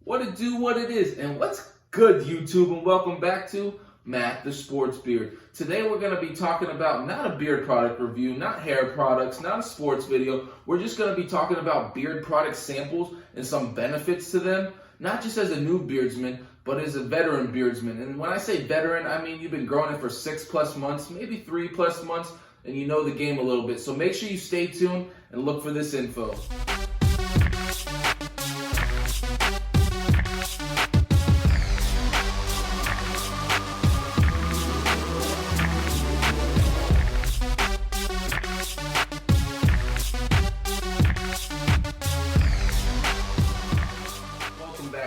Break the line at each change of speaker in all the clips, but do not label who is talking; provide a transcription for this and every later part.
What it do, what it is, and what's good, YouTube, and welcome back to Matt the Sports Beard. Today we're going to be talking about not a beard product review, not hair products, not a sports video. We're just going to be talking about beard product samples and some benefits to them, not just as a new beardsman, but as a veteran beardsman. And when I say veteran, I mean you've been growing it for 6+ months, maybe 3+ months, and you know the game a little bit. So make sure you stay tuned and look for this info.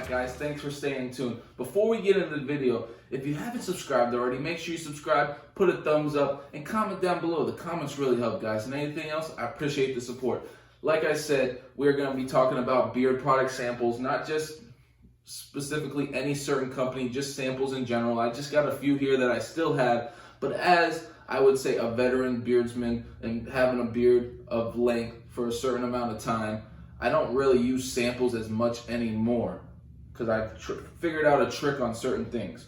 Guys, thanks for staying tuned. Before we get into the video, if you haven't subscribed already, make sure you subscribe, put a thumbs up, and comment down below. The comments really help, guys. And anything else, I appreciate the support. Like I said, we're going to be talking about beard product samples, not just specifically any certain company, just samples in general. I just got a few here that I still have, but as I would say a veteran beardsman and having a beard of length for a certain amount of time, I don't really use samples as much anymore, because I've figured out a trick on certain things.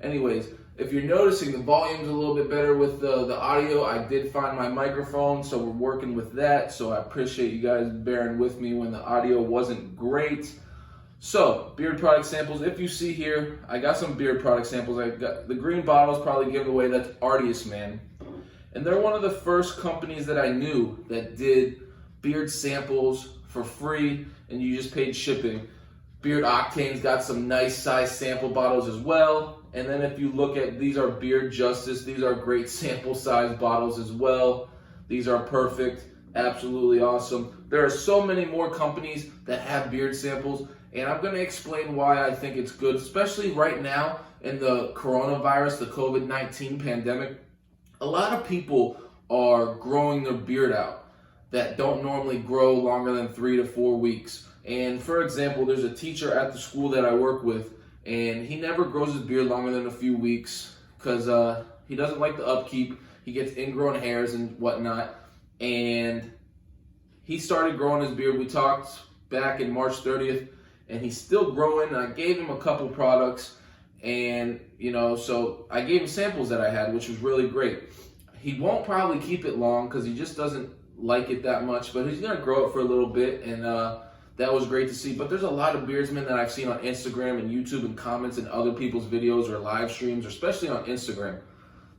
Anyways, if you're noticing the volume's a little bit better with the audio, I did find my microphone, so we're working with that. So I appreciate you guys bearing with me when the audio wasn't great. So, beard product samples. If you see here, I got some beard product samples. I got the green bottles probably given away. That's beardsmans. And they're one of the first companies that I knew that did beard samples for free, and you just paid shipping. Beard Octane's got some nice size sample bottles as well. And then if you look at, these are Beard Justice. These are great sample size bottles as well. These are perfect, absolutely awesome. There are so many more companies that have beard samples, and I'm going to explain why I think it's good, especially right now in the coronavirus, the COVID-19 pandemic. A lot of people are growing their beard out that don't normally grow longer than 3 to 4 weeks. And for example, there's a teacher at the school that I work with, and he never grows his beard longer than a few weeks because he doesn't like the upkeep. He gets ingrown hairs and whatnot. And he started growing his beard. We talked back in March 30th, and he's still growing. I gave him a couple products, and so I gave him samples that I had, which was really great. He won't probably keep it long because he just doesn't like it that much, but he's gonna grow it for a little bit, and that was great to see. But there's a lot of beardsmen that I've seen on Instagram and YouTube and comments and other people's videos or live streams, or especially on Instagram,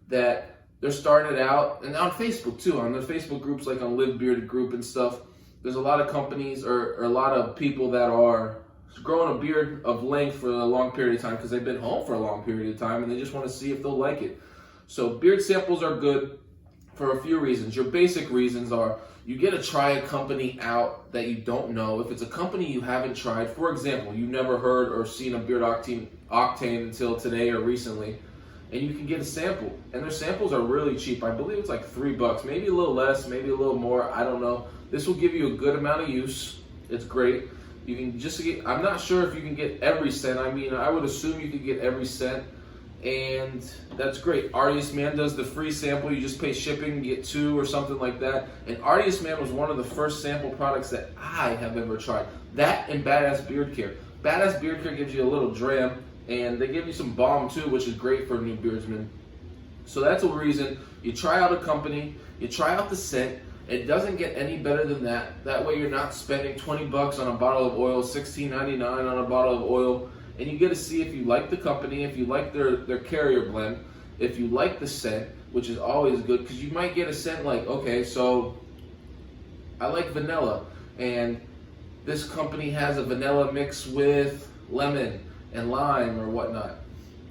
that they're starting it out, and on Facebook too, on the Facebook groups like on Live Bearded Group and stuff. There's a lot of companies or a lot of people that are growing a beard of length for a long period of time because they've been home for a long period of time and they just want to see if they'll like it. So beard samples are good for a few reasons. Your basic reasons are you get to try a company out that you don't know. If it's a company you haven't tried, for example, you've never heard or seen a Beard Octane until today or recently, and you can get a sample. And their samples are really cheap. I believe it's like $3, maybe a little less, maybe a little more, I don't know. This will give you a good amount of use. It's great. You can just get, I'm not sure if you can get every scent. I mean, I would assume you could get every scent, and that's great. beardsmans does the free sample. You just pay shipping, get 2 or something like that. And beardsmans was one of the first sample products that I have ever tried. That and Badass Beard Care. Badass Beard Care gives you a little dram, and they give you some balm too, which is great for a new beardsman. So that's a reason you try out a company, you try out the scent. It doesn't get any better than that. That way you're not spending $20 on a bottle of oil, $16.99 on a bottle of oil. And you get to see if you like the company, if you like their carrier blend, if you like the scent, which is always good, because you might get a scent like, okay, so I like vanilla, and this company has a vanilla mix with lemon and lime or whatnot.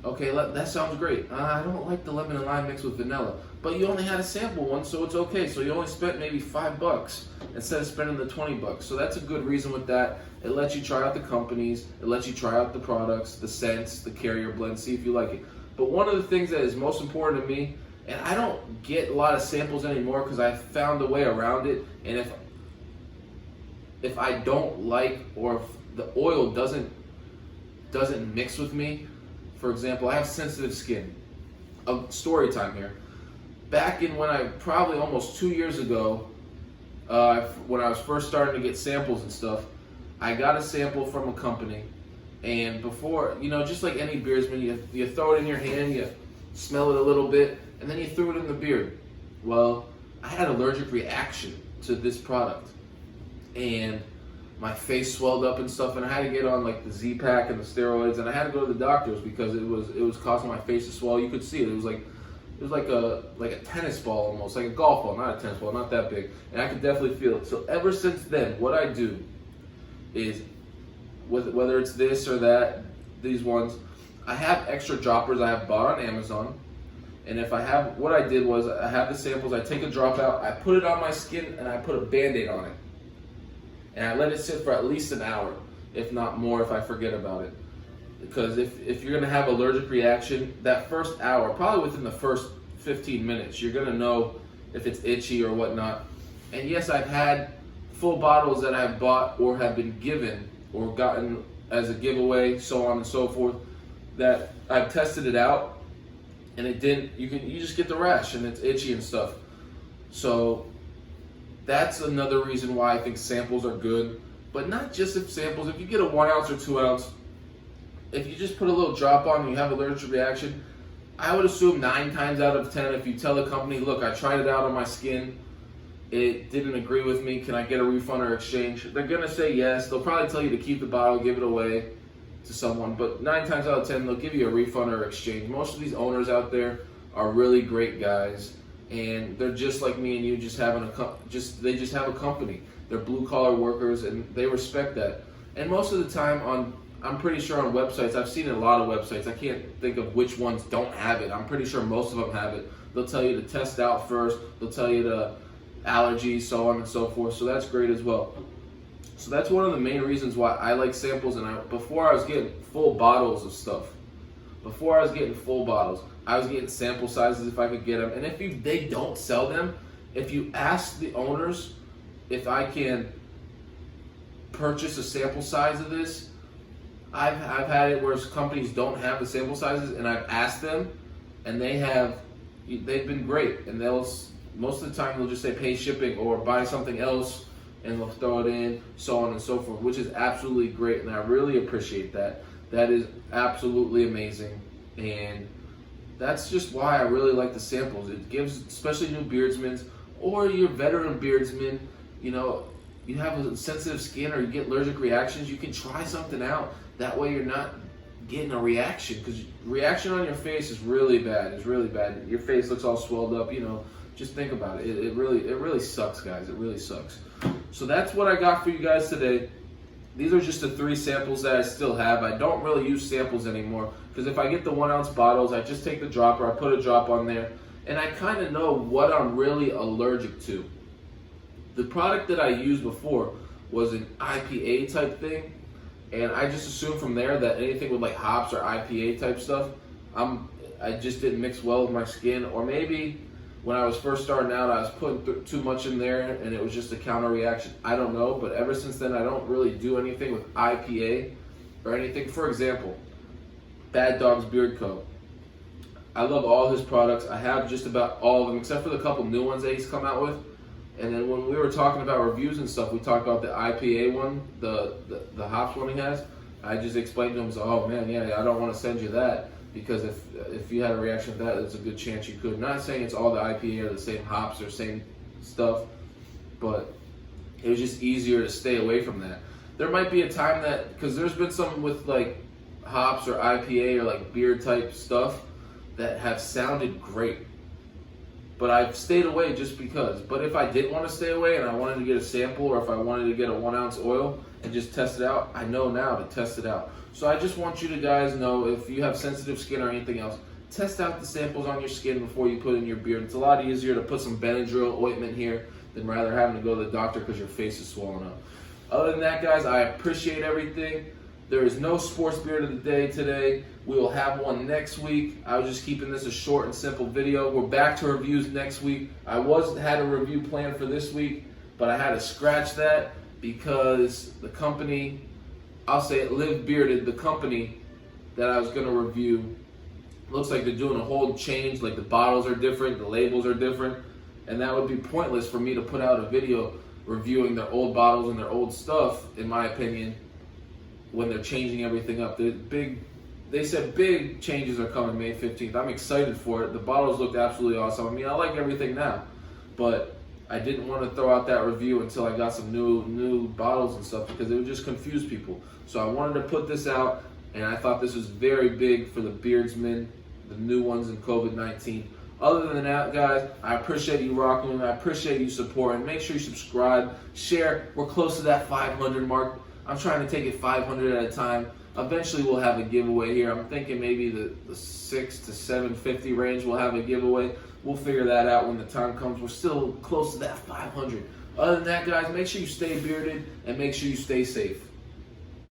Okay, that sounds great. I don't like the lemon and lime mix with vanilla, but you only had a sample one, so it's okay. So you only spent maybe $5 instead of spending the $20. So that's a good reason with that. It lets you try out the companies, it lets you try out the products, the scents, the carrier blend, see if you like it. But one of the things that is most important to me, and I don't get a lot of samples anymore because I found a way around it, and if I don't like, or if the oil doesn't mix with me, for example, I have sensitive skin. Story time here. Back in probably almost 2 years ago, when I was first starting to get samples and stuff, I got a sample from a company, And before, just like any beardsman, you throw it in your hand, you smell it a little bit, and then you threw it in the beard. Well, I had an allergic reaction to this product, and my face swelled up and stuff, and I had to get on like the Z-Pack and the steroids, and I had to go to the doctors because it was causing my face to swell. You could see it. It was like a tennis ball almost, like a golf ball, not a tennis ball, not that big, and I could definitely feel it. So ever since then, what I do is, whether it's this or that, these ones, I have extra droppers I have bought on Amazon. And what I did was I have the samples, I take a drop out, I put it on my skin, and I put a Band-Aid on it. And I let it sit for at least an hour, if not more if I forget about it. Because if you're gonna have allergic reaction, that first hour, probably within the first 15 minutes, you're gonna know if it's itchy or whatnot. And yes, I've had full bottles that I've bought or have been given or gotten as a giveaway, so on and so forth, that I've tested it out, and it didn't. You just get the rash and it's itchy and stuff. So that's another reason why I think samples are good, but not just samples. If you get a 1 ounce or 2 ounce, if you just put a little drop on and you have an allergic reaction, I would assume 9 times out of 10, if you tell the company, look, I tried it out on my skin, it didn't agree with me, can I get a refund or exchange? They're gonna say yes. They'll probably tell you to keep the bottle, give it away to someone, but 9 times out of 10, they'll give you a refund or exchange. Most of these owners out there are really great guys, and they're just like me and you, they just have a company. They're blue collar workers, and they respect that. And most of the time I'm pretty sure on websites, I've seen it a lot of websites, I can't think of which ones don't have it. I'm pretty sure most of them have it. They'll tell you to test out first, they'll tell you to allergies, so on and so forth, so that's great as well. So that's one of the main reasons why I like samples. And before I was getting full bottles of stuff, I was getting sample sizes if I could get them. And if they don't sell them, if you ask the owners if I can purchase a sample size of this, I've had it where companies don't have the sample sizes, and I've asked them, and they've been great. And most of the time they'll just say pay shipping or buy something else, and they'll throw it in, so on and so forth, which is absolutely great, and I really appreciate that. That is absolutely amazing, and that's just why I really like the samples. It gives, especially new beardsmen or your veteran beardsmen, you have a sensitive skin or you get allergic reactions, you can try something out. That way you're not getting a reaction, because reaction on your face is really bad. It's really bad. Your face looks all swelled up, Just think about it. It really sucks, guys. It really sucks. So that's what I got for you guys today. These are just the 3 samples that I still have. I don't really use samples anymore, because if I get the 1 ounce bottles, I just take the dropper, I put a drop on there, and I kind of know what I'm really allergic to. The product that I used before was an IPA type thing, and I just assumed from there that anything with like hops or IPA type stuff, I just didn't mix well with my skin, or maybe when I was first starting out, I was putting too much in there and it was just a counter reaction. I don't know, but ever since then, I don't really do anything with IPA or anything. For example, Bad Dog's Beard Co. I love all his products. I have just about all of them, except for the couple new ones that he's come out with. And then when we were talking about reviews and stuff, we talked about the IPA one, the hops one he has. I just explained to him, so, oh man, yeah, I don't want to send you that, because if you had a reaction to that, there's a good chance you could. Not saying it's all the IPA or the same hops or same stuff, but it was just easier to stay away from that. There might be a time that, because there's been some with like hops or IPA or like beer type stuff that have sounded great, but I've stayed away just because. But if I did want to stay away and I wanted to get a sample, or if I wanted to get a 1 ounce oil and just test it out, I know now to test it out. So I just want you to guys know, if you have sensitive skin or anything else, test out the samples on your skin before you put in your beard. It's a lot easier to put some Benadryl ointment here than rather having to go to the doctor because your face is swollen up. Other than that, guys, I appreciate everything. There is no sports beard of the day today. We will have one next week. I was just keeping this a short and simple video. We're back to reviews next week. I had a review planned for this week, but I had to scratch that because the company, I'll say it, Live Bearded, the company that I was going to review, looks like they're doing a whole change. Like the bottles are different, the labels are different, and that would be pointless for me to put out a video reviewing their old bottles and their old stuff, in my opinion, when they're changing everything up. They said big changes are coming May 15th. I'm excited for it. The bottles looked absolutely awesome. I mean, I like everything now, but I didn't want to throw out that review until I got some new bottles and stuff, because it would just confuse people. So I wanted to put this out, and I thought this was very big for the beardsmen, the new ones in COVID-19. Other than that, guys, I appreciate you rocking with me. I appreciate you supporting. Make sure you subscribe, share. We're close to that 500 mark. I'm trying to take it 500 at a time. Eventually, we'll have a giveaway here. I'm thinking maybe the 6 to 750 range we'll have a giveaway. We'll figure that out when the time comes. We're still close to that 500. Other than that, guys, make sure you stay bearded and make sure you stay safe.